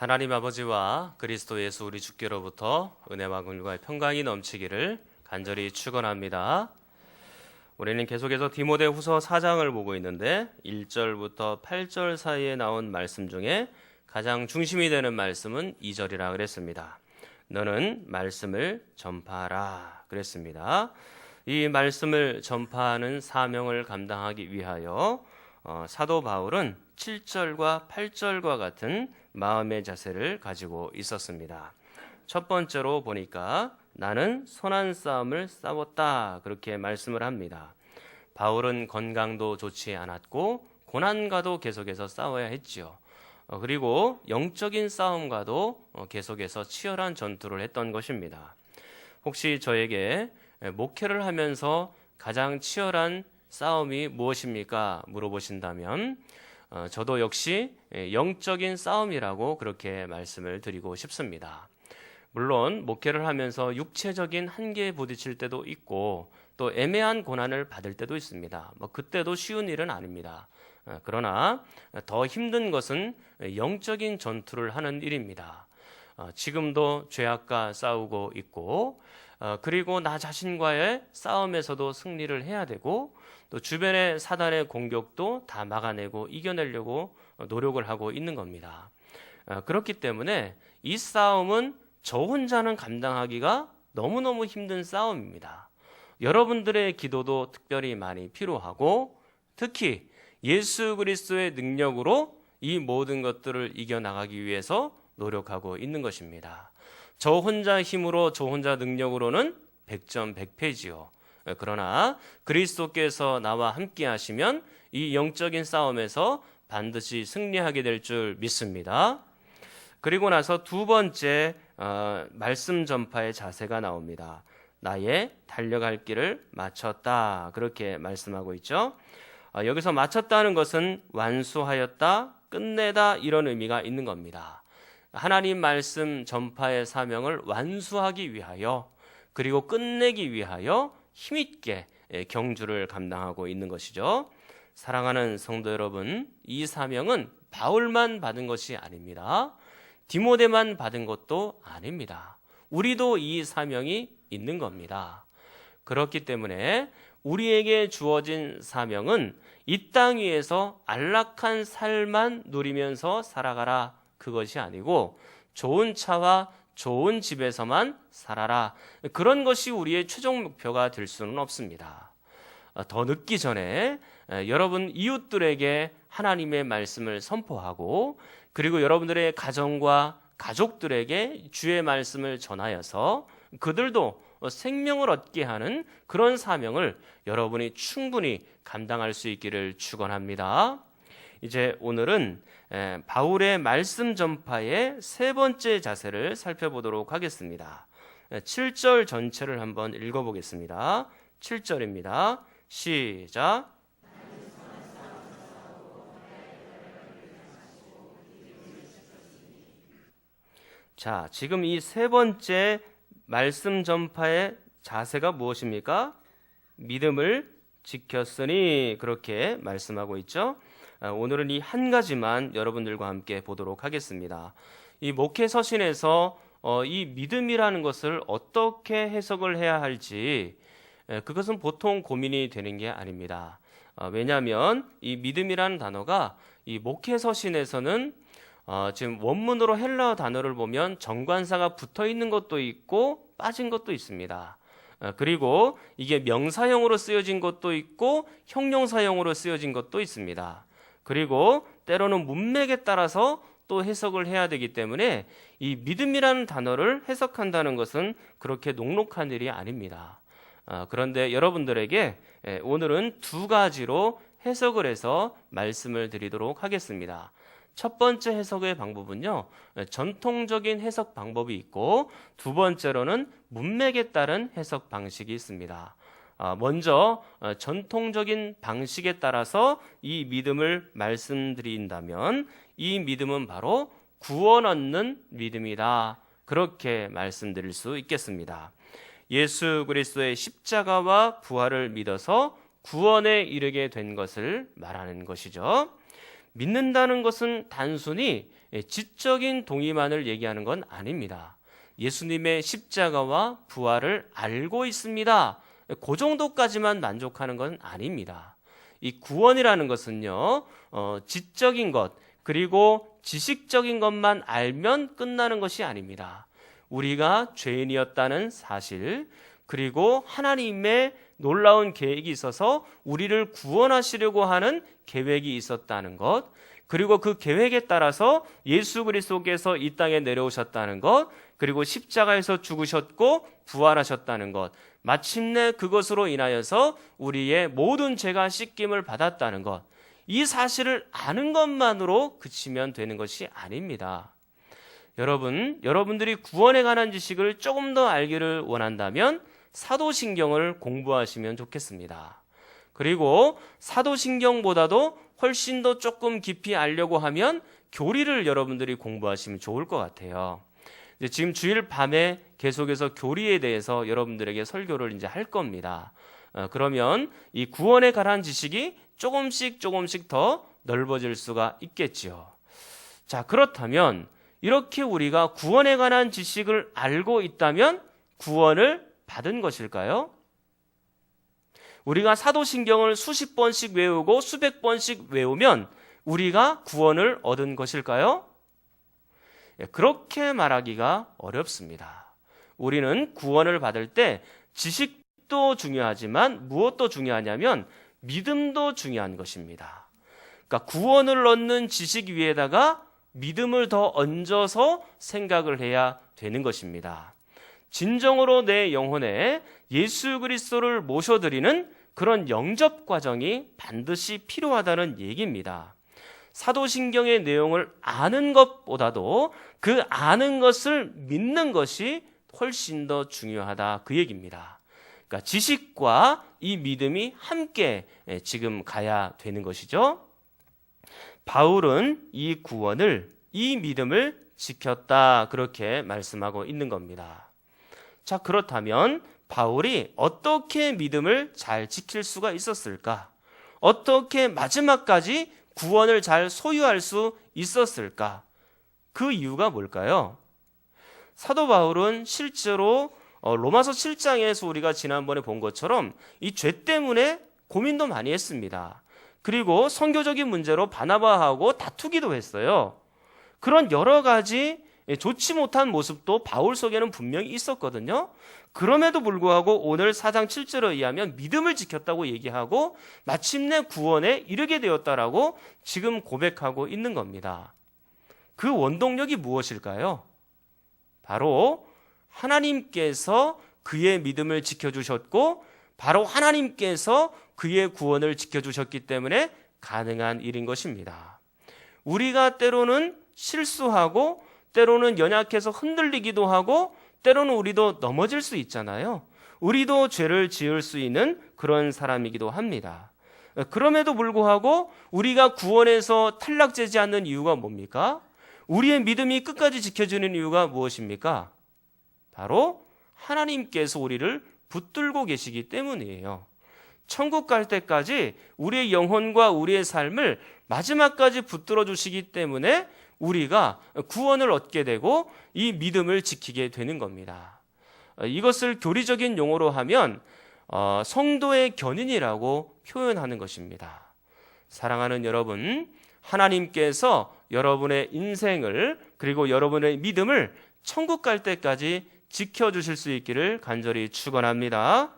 하나님 아버지와 그리스도 예수 우리 주께로부터 은혜와 긍휼과 평강이 넘치기를 간절히 축원합니다. 우리는 계속해서 디모데후서 4장을 보고 있는데 1절부터 8절 사이에 나온 말씀 중에 가장 중심이 되는 말씀은 2절이라 그랬습니다. 너는 말씀을 전파하라 그랬습니다. 이 말씀을 전파하는 사명을 감당하기 위하여 사도 바울은 7절과 8절과 같은 마음의 자세를 가지고 있었습니다. 첫 번째로 보니까 나는 선한 싸움을 싸웠다 그렇게 말씀을 합니다. 바울은 건강도 좋지 않았고 고난과도 계속해서 싸워야 했지요. 그리고 영적인 싸움과도 계속해서 치열한 전투를 했던 것입니다. 혹시 저에게 목회를 하면서 가장 치열한 싸움이 무엇입니까? 물어보신다면 저도 역시 영적인 싸움이라고 그렇게 말씀을 드리고 싶습니다. 물론 목회를 하면서 육체적인 한계에 부딪힐 때도 있고 또 애매한 고난을 받을 때도 있습니다. 그때도 쉬운 일은 아닙니다. 그러나 더 힘든 것은 영적인 전투를 하는 일입니다. 지금도 죄악과 싸우고 있고 그리고 나 자신과의 싸움에서도 승리를 해야 되고 또 주변의 사단의 공격도 다 막아내고 이겨내려고 노력을 하고 있는 겁니다. 그렇기 때문에 이 싸움은 저 혼자는 감당하기가 너무너무 힘든 싸움입니다. 여러분들의 기도도 특별히 많이 필요하고 특히 예수 그리스도의 능력으로 이 모든 것들을 이겨나가기 위해서 노력하고 있는 것입니다. 저 혼자 힘으로 저 혼자 능력으로는 100점 100패지요. 그러나 그리스도께서 나와 함께 하시면 이 영적인 싸움에서 반드시 승리하게 될 줄 믿습니다. 그리고 나서 두 번째 말씀 전파의 자세가 나옵니다. 나의 달려갈 길을 마쳤다 그렇게 말씀하고 있죠. 여기서 마쳤다는 것은 완수하였다, 끝내다 이런 의미가 있는 겁니다. 하나님 말씀 전파의 사명을 완수하기 위하여 그리고 끝내기 위하여 힘있게 경주를 감당하고 있는 것이죠. 사랑하는 성도 여러분, 이 사명은 바울만 받은 것이 아닙니다. 디모데만 받은 것도 아닙니다. 우리도 이 사명이 있는 겁니다. 그렇기 때문에 우리에게 주어진 사명은 이 땅 위에서 안락한 삶만 누리면서 살아가라 그것이 아니고 좋은 차와 좋은 집에서만 살아라 그런 것이 우리의 최종 목표가 될 수는 없습니다. 더 늦기 전에 여러분 이웃들에게 하나님의 말씀을 선포하고 그리고 여러분들의 가정과 가족들에게 주의 말씀을 전하여서 그들도 생명을 얻게 하는 그런 사명을 여러분이 충분히 감당할 수 있기를 축원합니다. 이제 오늘은 바울의 말씀 전파의 세 번째 자세를 살펴보도록 하겠습니다. 7절 전체를 한번 읽어보겠습니다. 7절입니다. 시작. 자, 지금 이 세 번째 말씀 전파의 자세가 무엇입니까? 믿음을 지켰으니 그렇게 말씀하고 있죠. 오늘은 이 한 가지만 여러분들과 함께 보도록 하겠습니다. 이 목회 서신에서 이 믿음이라는 것을 어떻게 해석을 해야 할지 그것은 보통 고민이 되는 게 아닙니다. 왜냐하면 이 믿음이라는 단어가 이 목회 서신에서는 지금 원문으로 헬라어 단어를 보면 정관사가 붙어 있는 것도 있고 빠진 것도 있습니다. 그리고 이게 명사형으로 쓰여진 것도 있고 형용사형으로 쓰여진 것도 있습니다. 그리고 때로는 문맥에 따라서 또 해석을 해야 되기 때문에 이 믿음이라는 단어를 해석한다는 것은 그렇게 녹록한 일이 아닙니다. 그런데 여러분들에게 오늘은 두 가지로 해석을 해서 말씀을 드리도록 하겠습니다. 첫 번째 해석의 방법은요, 전통적인 해석 방법이 있고 두 번째로는 문맥에 따른 해석 방식이 있습니다. 먼저 전통적인 방식에 따라서 이 믿음을 말씀드린다면 이 믿음은 바로 구원 얻는 믿음이다 그렇게 말씀드릴 수 있겠습니다. 예수 그리스도의 십자가와 부활을 믿어서 구원에 이르게 된 것을 말하는 것이죠. 믿는다는 것은 단순히 지적인 동의만을 얘기하는 건 아닙니다. 예수님의 십자가와 부활을 알고 있습니다. 그 정도까지만 만족하는 건 아닙니다. 이 구원이라는 것은요, 지적인 것, 그리고 지식적인 것만 알면 끝나는 것이 아닙니다. 우리가 죄인이었다는 사실, 그리고 하나님의 놀라운 계획이 있어서 우리를 구원하시려고 하는 계획이 있었다는 것, 그리고 그 계획에 따라서 예수 그리스도께서 이 땅에 내려오셨다는 것, 그리고 십자가에서 죽으셨고 부활하셨다는 것, 마침내 그것으로 인하여서 우리의 모든 죄가 씻김을 받았다는 것, 이 사실을 아는 것만으로 그치면 되는 것이 아닙니다. 여러분들이 구원에 관한 지식을 조금 더 알기를 원한다면 사도신경을 공부하시면 좋겠습니다. 그리고 사도신경보다도 훨씬 더 조금 깊이 알려고 하면 교리를 여러분들이 공부하시면 좋을 것 같아요. 지금 주일 밤에 계속해서 교리에 대해서 여러분들에게 설교를 이제 할 겁니다. 그러면 이 구원에 관한 지식이 조금씩 더 넓어질 수가 있겠지요. 자, 그렇다면 이렇게 우리가 구원에 관한 지식을 알고 있다면 구원을 받은 것일까요? 우리가 사도신경을 수십 번씩 외우고 수백 번씩 외우면 우리가 구원을 얻은 것일까요? 그렇게 말하기가 어렵습니다. 우리는 구원을 받을 때 지식도 중요하지만 무엇도 중요하냐면 믿음도 중요한 것입니다. 그러니까 구원을 얻는 지식 위에다가 믿음을 더 얹어서 생각을 해야 되는 것입니다. 진정으로 내 영혼에 예수 그리스도를 모셔드리는 그런 영접 과정이 반드시 필요하다는 얘기입니다. 사도신경의 내용을 아는 것보다도 그 아는 것을 믿는 것이 훨씬 더 중요하다, 그 얘기입니다. 그러니까 지식과 이 믿음이 함께 지금 가야 되는 것이죠. 바울은 이 구원을, 이 믿음을 지켰다, 그렇게 말씀하고 있는 겁니다. 자, 그렇다면 바울이 어떻게 믿음을 잘 지킬 수가 있었을까? 어떻게 마지막까지 구원을 잘 소유할 수 있었을까? 그 이유가 뭘까요? 사도 바울은 실제로 로마서 7장에서 우리가 지난번에 본 것처럼 이 죄 때문에 고민도 많이 했습니다. 그리고 선교적인 문제로 바나바하고 다투기도 했어요. 그런 여러 가지 좋지 못한 모습도 바울 속에는 분명히 있었거든요. 그럼에도 불구하고 오늘 4장 7절에 의하면 믿음을 지켰다고 얘기하고 마침내 구원에 이르게 되었다라고 지금 고백하고 있는 겁니다. 그 원동력이 무엇일까요? 바로 하나님께서 그의 믿음을 지켜주셨고 바로 하나님께서 그의 구원을 지켜주셨기 때문에 가능한 일인 것입니다. 우리가 때로는 실수하고 때로는 연약해서 흔들리기도 하고 때로는 우리도 넘어질 수 있잖아요. 우리도 죄를 지을 수 있는 그런 사람이기도 합니다. 그럼에도 불구하고 우리가 구원에서 탈락되지 않는 이유가 뭡니까? 우리의 믿음이 끝까지 지켜주는 이유가 무엇입니까? 바로 하나님께서 우리를 붙들고 계시기 때문이에요. 천국 갈 때까지 우리의 영혼과 우리의 삶을 마지막까지 붙들어 주시기 때문에 우리가 구원을 얻게 되고 이 믿음을 지키게 되는 겁니다. 이것을 교리적인 용어로 하면 성도의 견인이라고 표현하는 것입니다. 사랑하는 여러분, 하나님께서 여러분의 인생을 그리고 여러분의 믿음을 천국 갈 때까지 지켜주실 수 있기를 간절히 축원합니다.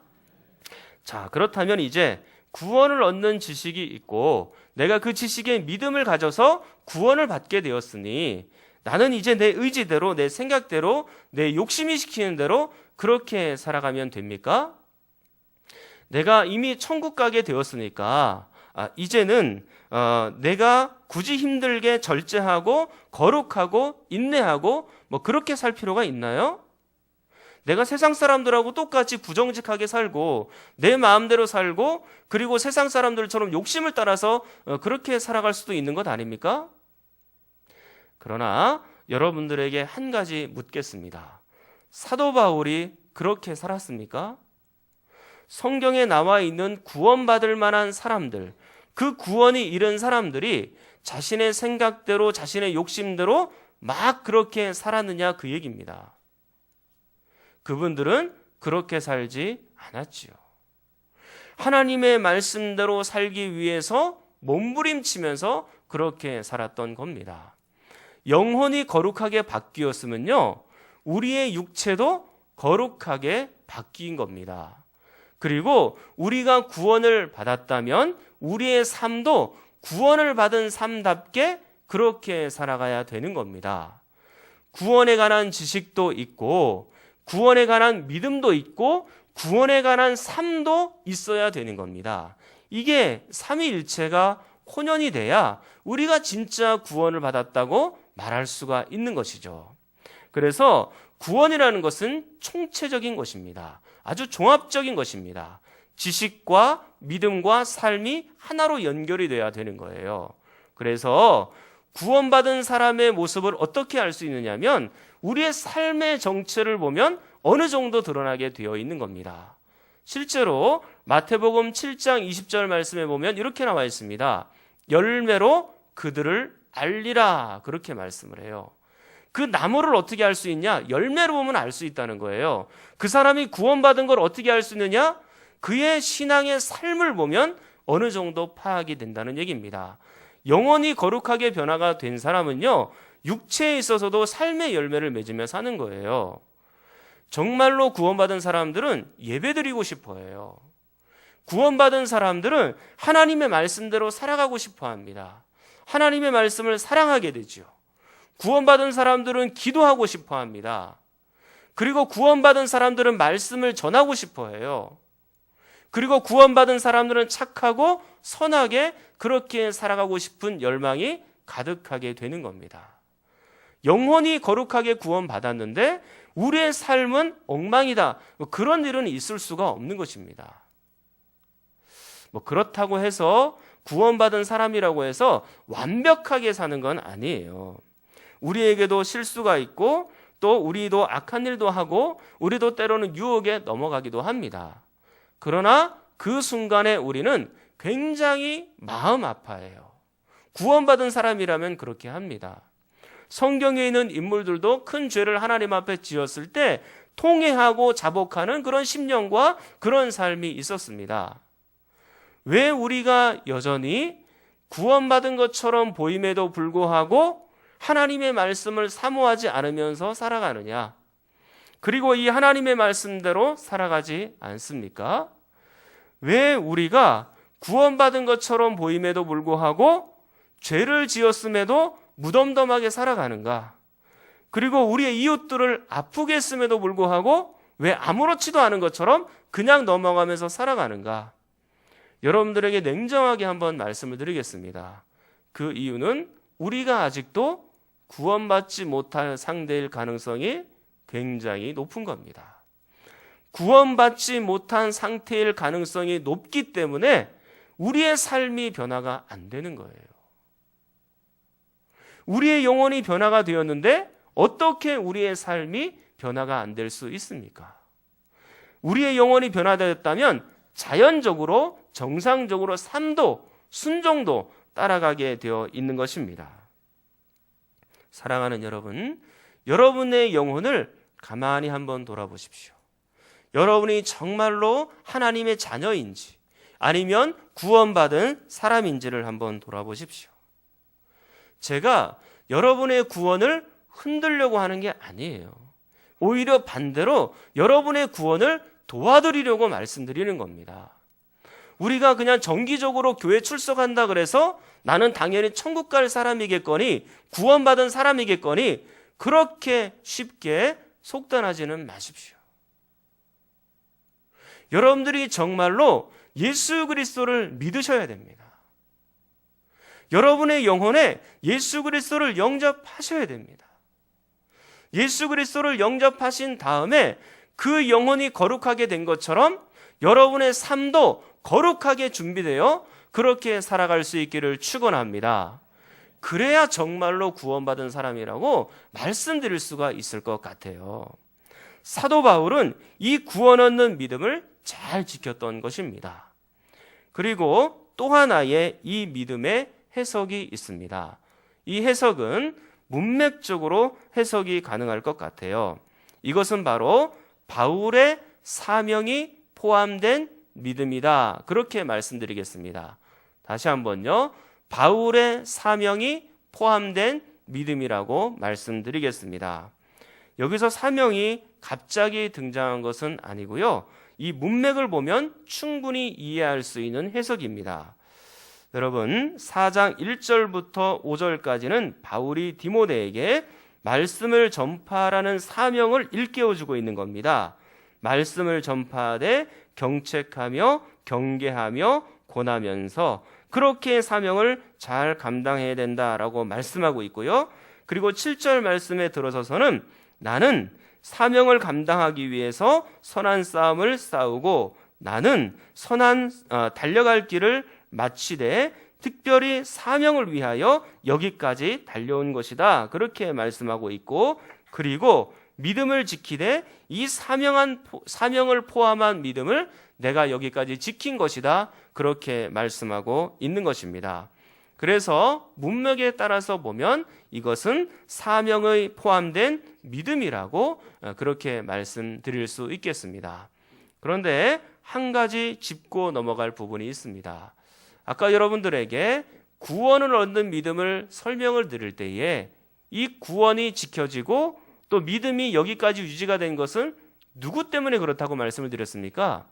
자, 그렇다면 이제 구원을 얻는 지식이 있고 내가 그 지식에 믿음을 가져서 구원을 받게 되었으니 나는 이제 내 의지대로, 내 생각대로, 내 욕심이 시키는 대로 그렇게 살아가면 됩니까? 내가 이미 천국 가게 되었으니까 이제는 내가 굳이 힘들게 절제하고 거룩하고 인내하고 뭐 그렇게 살 필요가 있나요? 내가 세상 사람들하고 똑같이 부정직하게 살고 내 마음대로 살고 그리고 세상 사람들처럼 욕심을 따라서 그렇게 살아갈 수도 있는 것 아닙니까? 그러나 여러분들에게 한 가지 묻겠습니다. 사도 바울이 그렇게 살았습니까? 성경에 나와 있는 구원받을 만한 사람들, 그 구원이 이른 사람들이 자신의 생각대로 자신의 욕심대로 막 그렇게 살았느냐 그 얘기입니다. 그분들은 그렇게 살지 않았지요. 하나님의 말씀대로 살기 위해서 몸부림치면서 그렇게 살았던 겁니다. 영혼이 거룩하게 바뀌었으면요, 우리의 육체도 거룩하게 바뀐 겁니다. 그리고 우리가 구원을 받았다면 우리의 삶도 구원을 받은 삶답게 그렇게 살아가야 되는 겁니다. 구원에 관한 지식도 있고 구원에 관한 믿음도 있고 구원에 관한 삶도 있어야 되는 겁니다. 이게 삼위일체가 혼연이 돼야 우리가 진짜 구원을 받았다고 말할 수가 있는 것이죠. 그래서 구원이라는 것은 총체적인 것입니다. 아주 종합적인 것입니다. 지식과 믿음과 삶이 하나로 연결이 돼야 되는 거예요. 그래서 구원받은 사람의 모습을 어떻게 알 수 있느냐면 우리의 삶의 정체를 보면 어느 정도 드러나게 되어 있는 겁니다. 실제로 마태복음 7장 20절 말씀에 보면 이렇게 나와 있습니다. 열매로 그들을 알리라, 그렇게 말씀을 해요. 그 나무를 어떻게 알 수 있냐? 열매로 보면 알 수 있다는 거예요. 그 사람이 구원받은 걸 어떻게 알 수 있느냐? 그의 신앙의 삶을 보면 어느 정도 파악이 된다는 얘기입니다. 영혼이 거룩하게 변화가 된 사람은요, 육체에 있어서도 삶의 열매를 맺으며 사는 거예요. 정말로 구원받은 사람들은 예배드리고 싶어 해요. 구원받은 사람들은 하나님의 말씀대로 살아가고 싶어 합니다. 하나님의 말씀을 사랑하게 되죠. 구원받은 사람들은 기도하고 싶어 합니다. 그리고 구원받은 사람들은 말씀을 전하고 싶어 해요. 그리고 구원받은 사람들은 착하고 선하게 그렇게 살아가고 싶은 열망이 가득하게 되는 겁니다. 영혼이 거룩하게 구원받았는데 우리의 삶은 엉망이다, 그런 일은 있을 수가 없는 것입니다. 그렇다고 해서 구원받은 사람이라고 해서 완벽하게 사는 건 아니에요. 우리에게도 실수가 있고 또 우리도 악한 일도 하고 우리도 때로는 유혹에 넘어가기도 합니다. 그러나 그 순간에 우리는 굉장히 마음 아파해요. 구원받은 사람이라면 그렇게 합니다. 성경에 있는 인물들도 큰 죄를 하나님 앞에 지었을 때 통회하고 자복하는 그런 심령과 그런 삶이 있었습니다. 왜 우리가 여전히 구원받은 것처럼 보임에도 불구하고 하나님의 말씀을 사모하지 않으면서 살아가느냐? 그리고 이 하나님의 말씀대로 살아가지 않습니까? 왜 우리가 구원받은 것처럼 보임에도 불구하고 죄를 지었음에도 무덤덤하게 살아가는가? 그리고 우리의 이웃들을 아프게 했음에도 불구하고 왜 아무렇지도 않은 것처럼 그냥 넘어가면서 살아가는가? 여러분들에게 냉정하게 한번 말씀을 드리겠습니다. 그 이유는 우리가 아직도 구원받지 못할 상태일 가능성이 굉장히 높은 겁니다. 구원받지 못한 상태일 가능성이 높기 때문에 우리의 삶이 변화가 안 되는 거예요. 우리의 영혼이 변화가 되었는데 어떻게 우리의 삶이 변화가 안 될 수 있습니까? 우리의 영혼이 변화되었다면 자연적으로 정상적으로 삶도 순종도 따라가게 되어 있는 것입니다. 사랑하는 여러분, 여러분의 영혼을 가만히 한번 돌아보십시오. 여러분이 정말로 하나님의 자녀인지 아니면 구원받은 사람인지를 한번 돌아보십시오. 제가 여러분의 구원을 흔들려고 하는 게 아니에요. 오히려 반대로 여러분의 구원을 도와드리려고 말씀드리는 겁니다. 우리가 그냥 정기적으로 교회 출석한다 그래서 나는 당연히 천국 갈 사람이겠거니 구원받은 사람이겠거니 그렇게 쉽게 속단하지는 마십시오. 여러분들이 정말로 예수 그리스도를 믿으셔야 됩니다. 여러분의 영혼에 예수 그리스도를 영접하셔야 됩니다. 예수 그리스도를 영접하신 다음에 그 영혼이 거룩하게 된 것처럼 여러분의 삶도 거룩하게 준비되어 그렇게 살아갈 수 있기를 축원합니다. 그래야 정말로 구원받은 사람이라고 말씀드릴 수가 있을 것 같아요. 사도 바울은 이 구원 얻는 믿음을 잘 지켰던 것입니다. 그리고 또 하나의 이 믿음의 해석이 있습니다. 이 해석은 문맥적으로 해석이 가능할 것 같아요. 이것은 바로 바울의 사명이 포함된 믿음이다. 그렇게 말씀드리겠습니다. 다시 한번요. 바울의 사명이 포함된 믿음이라고 말씀드리겠습니다. 여기서 사명이 갑자기 등장한 것은 아니고요. 이 문맥을 보면 충분히 이해할 수 있는 해석입니다. 여러분, 4장 1절부터 5절까지는 바울이 디모데에게 말씀을 전파하라는 사명을 일깨워주고 있는 겁니다. 말씀을 전파하되 경책하며 경계하며 권하면서 그렇게 사명을 잘 감당해야 된다라고 말씀하고 있고요. 그리고 7절 말씀에 들어서서는 나는 사명을 감당하기 위해서 선한 싸움을 싸우고 나는 달려갈 길을 마치되 특별히 사명을 위하여 여기까지 달려온 것이다. 그렇게 말씀하고 있고, 그리고 믿음을 지키되 이 사명을 포함한 믿음을 내가 여기까지 지킨 것이다. 그렇게 말씀하고 있는 것입니다. 그래서 문맥에 따라서 보면 이것은 사명의 포함된 믿음이라고 그렇게 말씀드릴 수 있겠습니다. 그런데 한 가지 짚고 넘어갈 부분이 있습니다. 아까 여러분들에게 구원을 얻는 믿음을 설명을 드릴 때에 이 구원이 지켜지고 또 믿음이 여기까지 유지가 된 것은 누구 때문에 그렇다고 말씀을 드렸습니까?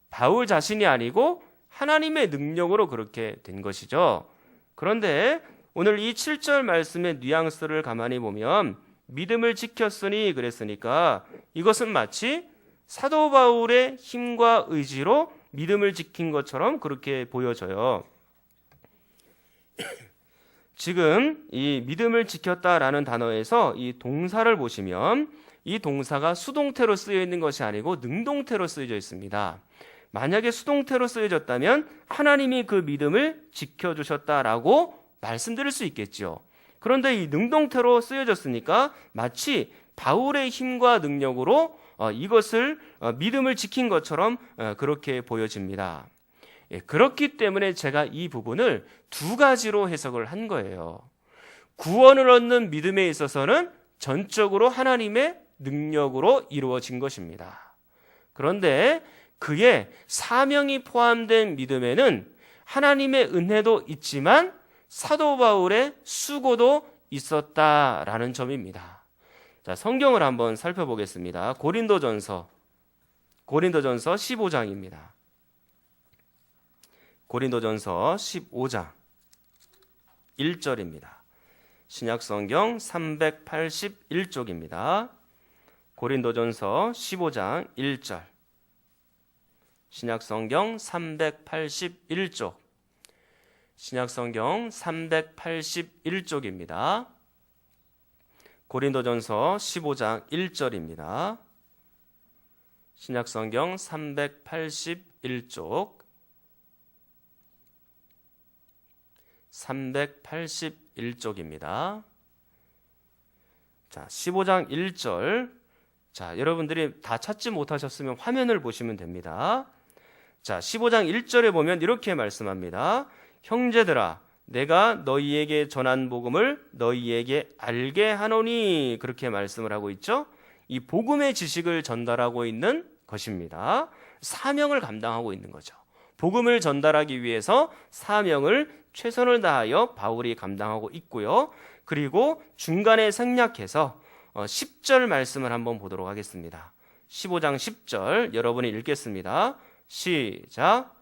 바울 자신이 아니고 하나님의 능력으로 그렇게 된 것이죠. 그런데 오늘 이 7절 말씀의 뉘앙스를 가만히 보면 믿음을 지켰으니 그랬으니까 이것은 마치 사도 바울의 힘과 의지로 믿음을 지킨 것처럼 그렇게 보여져요. 지금 이 믿음을 지켰다라는 단어에서 이 동사를 보시면 이 동사가 수동태로 쓰여 있는 것이 아니고 능동태로 쓰여져 있습니다. 만약에 수동태로 쓰여졌다면 하나님이 그 믿음을 지켜주셨다라고 말씀드릴 수 있겠죠. 그런데 이 능동태로 쓰여졌으니까 마치 바울의 힘과 능력으로 이것을 믿음을 지킨 것처럼 그렇게 보여집니다. 그렇기 때문에 제가 이 부분을 두 가지로 해석을 한 거예요. 구원을 얻는 믿음에 있어서는 전적으로 하나님의 능력으로 이루어진 것입니다. 그런데 그의 사명이 포함된 믿음에는 하나님의 은혜도 있지만 사도 바울의 수고도 있었다라는 점입니다. 자, 성경을 한번 살펴보겠습니다. 고린도전서 15장입니다. 고린도전서 15장 1절입니다. 신약성경 381쪽입니다. 고린도전서 15장 1절. 신약성경 381쪽. 신약성경 381쪽입니다. 고린도전서 15장 1절입니다. 신약성경 381쪽. 381쪽입니다. 자, 15장 1절. 자, 여러분들이 다 찾지 못하셨으면 화면을 보시면 됩니다. 자, 15장 1절에 보면 이렇게 말씀합니다. 형제들아, 내가 너희에게 전한 복음을 너희에게 알게 하노니, 그렇게 말씀을 하고 있죠. 이 복음의 지식을 전달하고 있는 것입니다. 사명을 감당하고 있는 거죠. 복음을 전달하기 위해서 사명을 최선을 다하여 바울이 감당하고 있고요. 그리고 중간에 생략해서 10절 말씀을 한번 보도록 하겠습니다. 15장 10절 여러분이 읽겠습니다. 시작.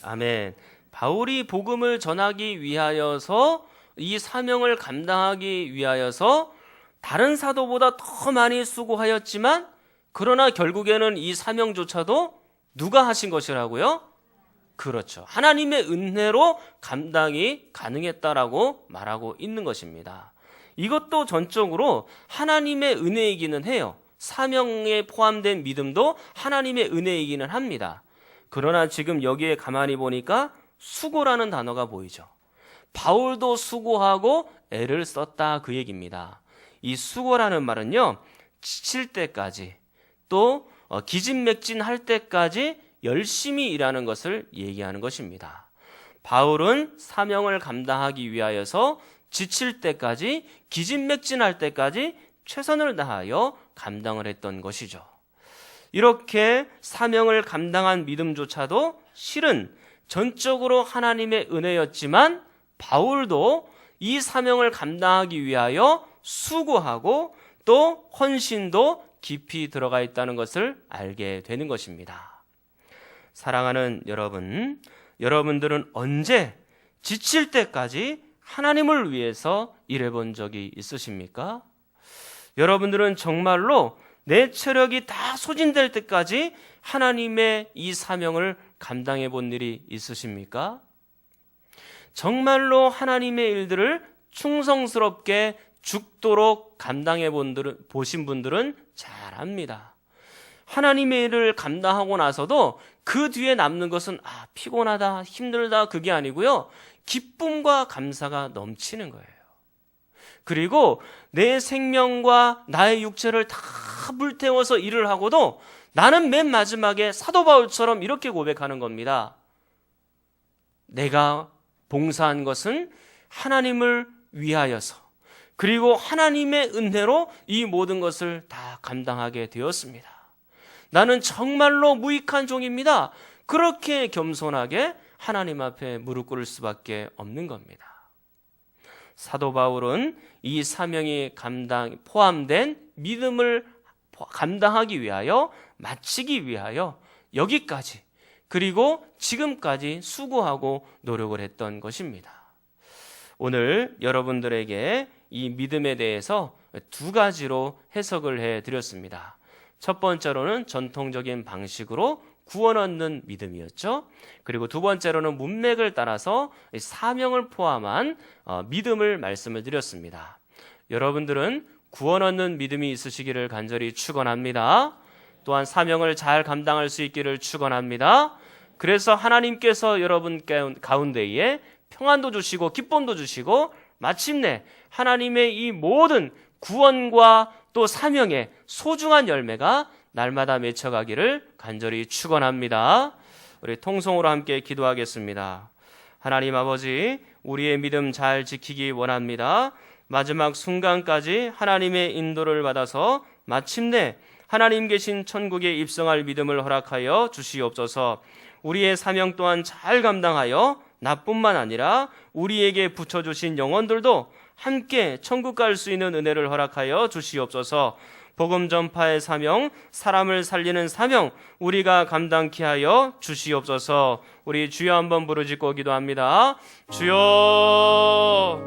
아멘. 바울이 복음을 전하기 위하여서 이 사명을 감당하기 위하여서 다른 사도보다 더 많이 수고하였지만 그러나 결국에는 이 사명조차도 누가 하신 것이라고요? 그렇죠. 하나님의 은혜로 감당이 가능했다라고 말하고 있는 것입니다. 이것도 전적으로 하나님의 은혜이기는 해요. 사명에 포함된 믿음도 하나님의 은혜이기는 합니다. 그러나 지금 여기에 가만히 보니까 수고라는 단어가 보이죠. 바울도 수고하고 애를 썼다 그 얘기입니다. 이 수고라는 말은요, 지칠 때까지 또 기진맥진할 때까지 열심히 일하는 것을 얘기하는 것입니다. 바울은 사명을 감당하기 위하여서 지칠 때까지 기진맥진할 때까지 최선을 다하여 감당을 했던 것이죠. 이렇게 사명을 감당한 믿음조차도 실은 전적으로 하나님의 은혜였지만 바울도 이 사명을 감당하기 위하여 수고하고 또 헌신도 깊이 들어가 있다는 것을 알게 되는 것입니다. 사랑하는 여러분, 여러분들은 언제 지칠 때까지 하나님을 위해서 일해본 적이 있으십니까? 여러분들은 정말로 내 체력이 다 소진될 때까지 하나님의 이 사명을 감당해 본 일이 있으십니까? 정말로 하나님의 일들을 충성스럽게 죽도록 감당해 보신 분들은 잘 압니다. 하나님의 일을 감당하고 나서도 그 뒤에 남는 것은 피곤하다, 힘들다 그게 아니고요, 기쁨과 감사가 넘치는 거예요. 그리고 내 생명과 나의 육체를 다 불태워서 일을 하고도 나는 맨 마지막에 사도 바울처럼 이렇게 고백하는 겁니다. 내가 봉사한 것은 하나님을 위하여서, 그리고 하나님의 은혜로 이 모든 것을 다 감당하게 되었습니다. 나는 정말로 무익한 종입니다. 그렇게 겸손하게 하나님 앞에 무릎 꿇을 수밖에 없는 겁니다. 사도 바울은 이 사명이 포함된 믿음을 감당하기 위하여, 마치기 위하여 여기까지, 그리고 지금까지 수고하고 노력을 했던 것입니다. 오늘 여러분들에게 이 믿음에 대해서 두 가지로 해석을 해드렸습니다. 첫 번째로는 전통적인 방식으로 구원 얻는 믿음이었죠. 그리고 두 번째로는 문맥을 따라서 사명을 포함한 믿음을 말씀을 드렸습니다. 여러분들은 구원 얻는 믿음이 있으시기를 간절히 축원합니다. 또한 사명을 잘 감당할 수 있기를 축원합니다. 그래서 하나님께서 여러분 가운데에 평안도 주시고 기쁨도 주시고 마침내 하나님의 이 모든 구원과 또 사명의 소중한 열매가 날마다 맺혀가기를 간절히 축원합니다. 우리 통성으로 함께 기도하겠습니다. 하나님 아버지, 우리의 믿음 잘 지키기 원합니다. 마지막 순간까지 하나님의 인도를 받아서 마침내 하나님 계신 천국에 입성할 믿음을 허락하여 주시옵소서. 우리의 사명 또한 잘 감당하여 나뿐만 아니라 우리에게 붙여주신 영혼들도 함께 천국 갈 수 있는 은혜를 허락하여 주시옵소서. 복음 전파의 사명, 사람을 살리는 사명, 우리가 감당케 하여 주시옵소서. 우리 주여 한번 부르짖고 기도합니다. 주여.